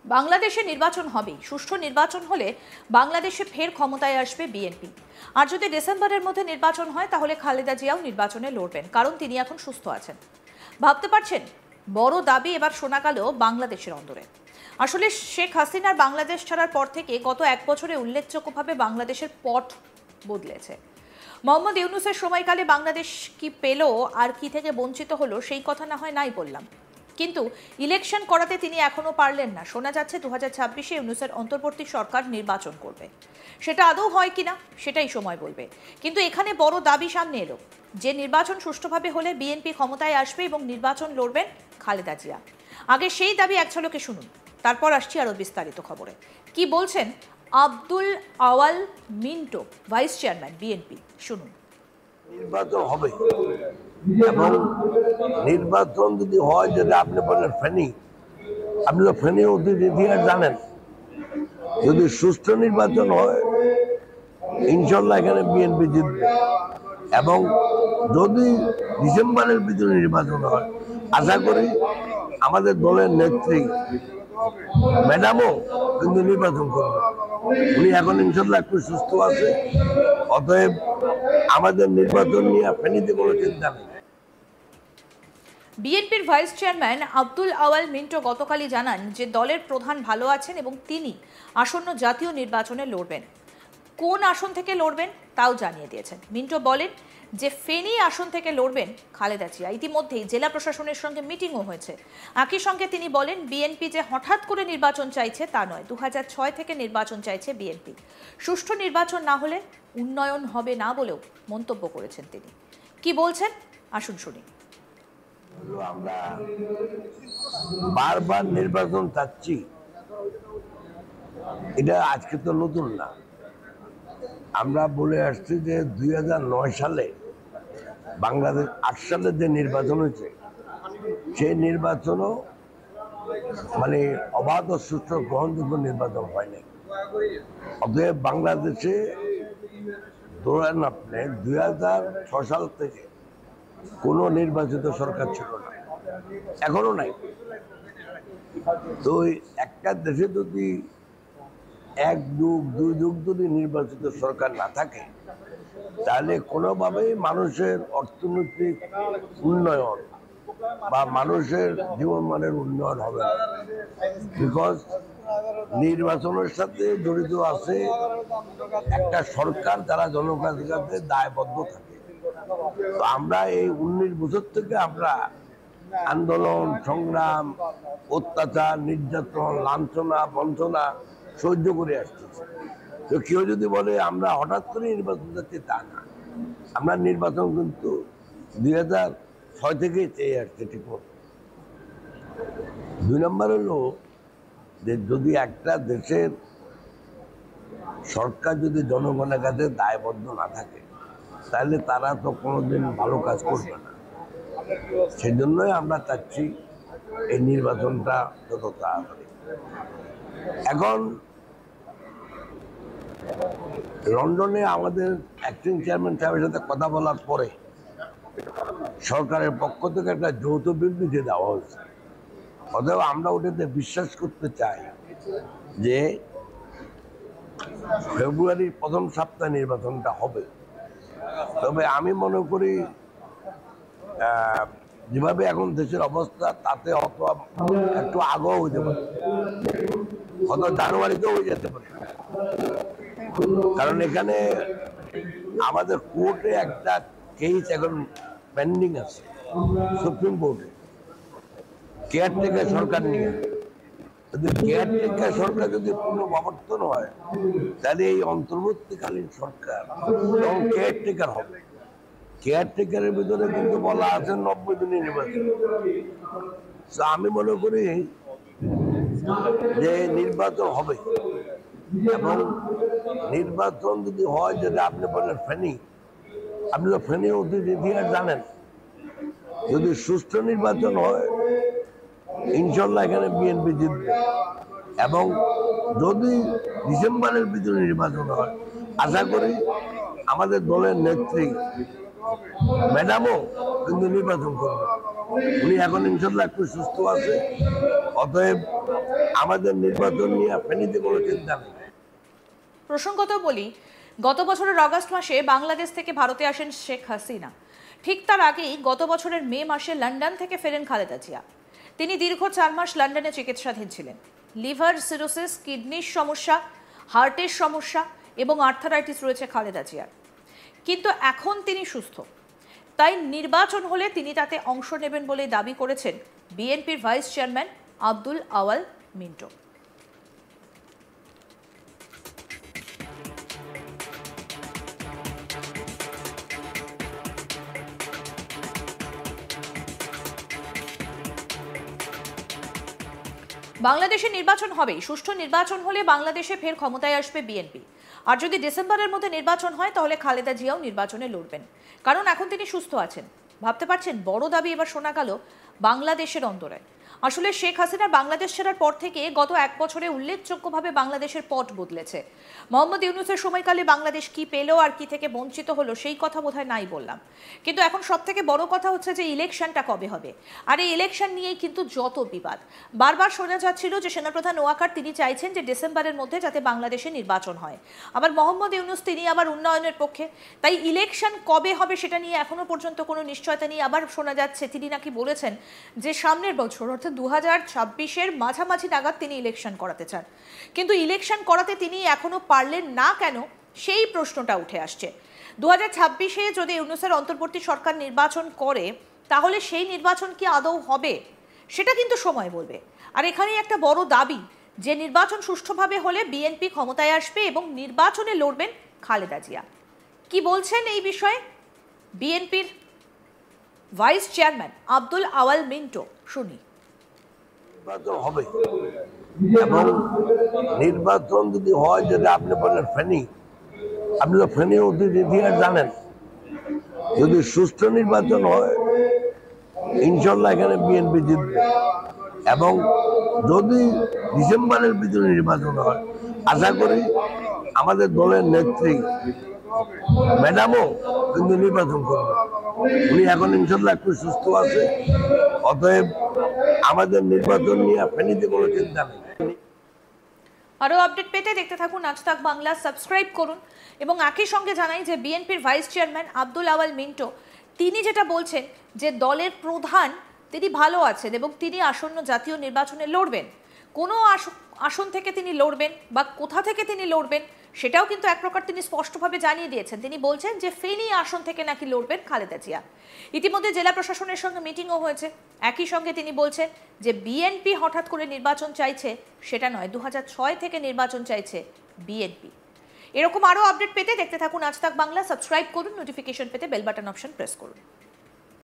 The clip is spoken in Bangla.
বাংলাদেশে নির্বাচন হবেই। সুষ্ঠু নির্বাচন হলে বাংলাদেশে ফের ক্ষমতায় আসবে বিএনপি। আর যদি ডিসেম্বরের মধ্যে নির্বাচন হয় তাহলে খালেদা জিয়াও নির্বাচনে লড়বেন, কারণ তিনি এখন সুস্থ আছেন। ভাবতে পারছেন, বড় দাবি এবার শোনা গেল বাংলাদেশের অন্দরে। আসলে শেখ হাসিনার বাংলাদেশ ছাড়ার পর থেকে গত এক বছরে উল্লেখযোগ্যভাবে বাংলাদেশের পট বদলেছে। মোহাম্মদ ইউনূসের সময়কালে বাংলাদেশ কি পেল আর কি থেকে বঞ্চিত হলো সেই কথা না হয় নাই বললাম, কিন্তু ইলেকশন করাতে তিনি এখনো পারলেন না। শোনা যাচ্ছে 2026-এ ইউনূসের অন্তর্বর্তী সরকার নির্বাচন করবে। সেটা আদৌ হয় কিনা সেটাই সময় বলবে। কিন্তু এখানে বড় দাবি সামনে এলো যে নির্বাচন সুষ্ঠুভাবে হলে বিএনপি ক্ষমতায় আসবে এবং নির্বাচন লড়বেন খালেদা জিয়া। আগে সেই দাবি এক ঝলকে শুনুন, তারপর আসছি আরো বিস্তারিত খবরে। কি বলছেন আব্দুল আওয়াল মিন্টো, ভাইস চেয়ারম্যান বিএনপি, শুনুন। নির্বাচন হবে এবং নির্বাচন যদি হয়, যেটা আপনি বলেন ফেনী, আপনি তো ফেনী অতীত ইতিহাস জানেন। যদি সুষ্ঠু নির্বাচন হয় ইনশাল্লাহ এখানে বিএনপি জিতবে, এবং যদি ডিসেম্বরের ভিতরে নির্বাচন হয় আশা করি আমাদের দলের নেত্রী ম্যাডামও কিন্তু নির্বাচন করবে। উনি এখন ইনশাল্লাহ একটু সুস্থ আছে, অতএব আমাদের নির্বাচন নিয়ে ফেনীতে কোনো চিন্তা নেই। বিএনপির ভাইস চেয়ারম্যান আব্দুল আওয়াল মিন্টো গতকালই জানান যে দলের প্রধান ভালো আছেন এবং তিনি আসন্ন জাতীয় নির্বাচনে লড়বেন। কোন আসন থেকে লড়বেন তাও জানিয়ে দিয়েছেন। মিন্টো বলেন যে ফেনী আসন থেকে লড়বেন খালেদা জিয়া। ইতিমধ্যেই জেলা প্রশাসনের সঙ্গে মিটিংও হয়েছে। একই সঙ্গে তিনি বলেন বিএনপি যে হঠাৎ করে নির্বাচন চাইছে তা নয়, 2006 থেকে নির্বাচন চাইছে বিএনপি। সুষ্ঠু নির্বাচন না হলে উন্নয়ন হবে না বলেও মন্তব্য করেছেন তিনি। কি বলছেন আসুন শুনি। আমরা বারবার নির্বাচন চাচ্ছি, এটা আজকে তো নতুন না। আমরা বলে আসছি যে 2009 সালে বাংলাদেশ 8 সালে যে নির্বাচন হয়েছে সেই নির্বাচনও মানে অবাধ ও সুষ্ঠু গ্রহণযোগ্য নির্বাচন হয়নি। অতএব বাংলাদেশে ধরেন আপনি 2006 সাল থেকে কোনো নির্বাচিত সরকার ছিল না, এখনো নাই। তো একটা দেশে যদি 1 যুগ 2 যুগ যদি নির্বাচিত সরকার না থাকে তাহলে কোনোভাবেই মানুষের অর্থনৈতিক উন্নয়ন বা মানুষের জীবনমানের উন্নয়ন হবে না। বিকজ নির্বাচনের সাথে জড়িত আছে একটা সরকার যারা জনগণের কাছে দায়বদ্ধ থাকে। তো আমরা এই 19 বছর থেকে আমরা আন্দোলন সংগ্রাম, অত্যাচার, নির্যাতন, লাঞ্ছনা, বঞ্চনা সহ্য করে আসতেছি। তো কেউ যদি বলে আমরা হঠাৎ করে নির্বাচন যাচ্ছি, তা না। আমরা নির্বাচন কিন্তু 2006 থেকেই চেয়ে আসছি ঠিক মতো। 2 নম্বর হলো যে যদি একটা দেশের সরকার যদি জনগণের কাছে দায়বদ্ধ না থাকে তাহলে তারা তো কোনোদিন ভালো কাজ করবে না। সেই জন্যই আমরা চাচ্ছি এই নির্বাচনটা যত তাড়াতাড়ি। এখন লন্ডনে আমাদের অ্যাক্টিং চেয়ারম্যান সাহেবের সাথে কথা বলার পরে সরকারের পক্ষ থেকে একটা যৌথ বিবৃতি দেওয়া হয়েছে। অতএব আমরা ওটাতে বিশ্বাস করতে চাই যে ফেব্রুয়ারির প্রথম সপ্তাহে নির্বাচনটা হবে। তবে আমি মনে করি যেভাবে এখন দেশের অবস্থা তাতে একটু আগেও হইতে পারে, হয়তো জানুয়ারিতেও হয়ে যেতে পারে। কারণ এখানে আমাদের কোর্টে একটা কেস এখন পেন্ডিং আছে সুপ্রিম কোর্টে, কেয়ারটেকার সরকার নিয়ে। যদি কেয়ারটেকার সরকার যদি পুনঃপ্রবর্তন হয় তাহলে এই অন্তর্বর্তীকালীন সরকার তখন কেয়ারটেকার হবে। কেয়ারটেকারের ভিতরে কিন্তু বলা আছে 90 দিনের নির্বাচন। আমি মনে করি যে নির্বাচন হবে, এবং নির্বাচন যদি হয়, যেটা আপনি বলেন ফেনী, আপনি তো ফেনী অতীত ইতিহাস জানেন। যদি সুষ্ঠু নির্বাচন হয় ইনশাল্লাহ এখানে বিএনপি জিতবে, এবং যদি ডিসেম্বরের ভিতরে নির্বাচন হয় আশা করি আমাদের দলের নেত্রী ম্যাডামও কিন্তু নির্বাচন করবে। উনি এখন ইনশাল্লাহ একটু সুস্থ আছে, অতএব আমাদের নির্বাচন নিয়ে ফেনীতে কোনো চিন্তা নেই। প্রসঙ্গত বলি, গত বছরের আগস্ট মাসে বাংলাদেশ থেকে ভারতে আসেন শেখ হাসিনা। ঠিক তার আগেই গত বছরের মে মাসে লন্ডন থেকে ফেরেন খালেদা জিয়া। তিনি দীর্ঘ 4 মাস লন্ডনে চিকিৎসাধীন ছিলেন। লিভার সিরোসিস, কিডনির সমস্যা, হার্টের সমস্যা এবং আর্থারাইটিস রয়েছে খালেদা জিয়ার, কিন্তু এখন তিনি সুস্থ। তাই নির্বাচন হলে তিনি তাতে অংশ নেবেন বলে দাবি করেছেন বিএনপির ভাইস চেয়ারম্যান আব্দুল আওয়াল মিন্টো। বাংলাদেশে নির্বাচন হবেই। সুষ্ঠু নির্বাচন হলে বাংলাদেশে ফের ক্ষমতায় আসবে বিএনপি। আর যদি ডিসেম্বরের মধ্যে নির্বাচন হয় তাহলে খালেদা জিয়াও নির্বাচনে লড়বেন, কারণ এখন তিনি সুস্থ আছেন। ভাবতে পারছেন, বড় দাবি এবার শোনা গেল বাংলাদেশের অন্তরায়। আসলে শেখ হাসিনার বাংলাদেশ ছাড়ার পর থেকে গত 1 বছরে উল্লেখযোগ্যভাবে বাংলাদেশের পট বদলেছে। মোহাম্মদ ইউনূসের সময়কালে বাংলাদেশ কি পেল আর কি থেকে বঞ্চিত হলো সেই কথা বোধহয় নাই বললাম, কিন্তু এখন সব থেকে বড় কথা হচ্ছে যে ইলেকশনটা কবে হবে। আর এই ইলেকশন নিয়েই কিন্তু যত বিবাদ। বারবার শোনা যাচ্ছিল যে সেনাপ্রধান ওয়াকার তিনি চাইছেন যে ডিসেম্বরের মধ্যে যাতে বাংলাদেশে নির্বাচন হয়। আবার মোহাম্মদ ইউনূস তিনি আবার উন্নয়নের পক্ষে। তাই ইলেকশন কবে হবে সেটা নিয়ে এখনো পর্যন্ত কোনো নিশ্চয়তা নেই। আবার শোনা যাচ্ছে তিনি নাকি বলেছেন যে সামনের বছর অর্থাৎ 2026-এর মাঝামাঝি নাগাদ তিনি ইলেকশন করাতে চান। কিন্তু ইলেকশন করাতে তিনি এখনো পারলেন না কেন, সেই প্রশ্নটা উঠে আসছে। 2026-এ যদি ইউনূসের অন্তর্বর্তী সরকার নির্বাচন করে তাহলে সেই নির্বাচন কি আদৌ হবে সেটা কিন্তু সময় বলবে। আর এখানেই একটা বড় দাবি যে নির্বাচন সুষ্ঠুভাবে হলে বিএনপি ক্ষমতায় আসবে এবং নির্বাচনে লড়বেন খালেদা জিয়া। কি বলছেন এই বিষয়ে বিএনপির ভাইস চেয়ারম্যান আব্দুল আওয়াল মিন্টো, শুনি। নির্বাচন হবে এবং নির্বাচন যদি হয়, যেটা আপনি বললেন ফেনী, আপনি তো ফেনী অতীত ইতিহাস জানেন। যদি সুষ্ঠু নির্বাচন হয় ইনশাল্লাহ এখানে বিএনপি জিতবে, এবং যদি ডিসেম্বরের ভিতরে নির্বাচন হয় আশা করি আমাদের দলের নেত্রী ম্যাডামও কিন্তু নির্বাচন করবে। উনি এখন ইনশাল্লাহ একটু সুস্থ আছে, অতএব আমাদের নির্বাচন নিয়ে ফেনীতে কোনো চিন্তা নেই। আরও আপডেট পেতে দেখতে থাকুন আজ তাক বাংলা, সাবস্ক্রাইব করুন। এবং একই সঙ্গে জানাই যে বিএনপির ভাইস চেয়ারম্যান আব্দুল আওয়াল মিন্টো তিনি যেটা বলছেন যে দলের প্রধান তিনি ভালো আছেন এবং তিনি আসন্ন জাতীয় নির্বাচনে লড়বেন। কোনো আসন থেকে তিনি লড়বেন বা কোথা থেকে তিনি লড়বেন সেটাও কিন্তু এক প্রকার তিনি স্পষ্টভাবে জানিয়ে দিয়েছেন। তিনি বলছেন যে ফেনী আসন থেকে নাকি লড়বেন খালেদা জিয়া। ইতিমধ্যে জেলা প্রশাসনের সঙ্গে মিটিংও হয়েছে। একই সঙ্গে তিনি বলছেন যে বিএনপি হঠাৎ করে নির্বাচন চাইছে সেটা নয়, 2006 থেকে নির্বাচন চাইছে বিএনপি। এরকম আরও আপডেট পেতে দেখতে থাকুন আজ তাক বাংলা, সাবস্ক্রাইব করুন, নোটিফিকেশন পেতে বেল বাটন অপশন প্রেস করুন।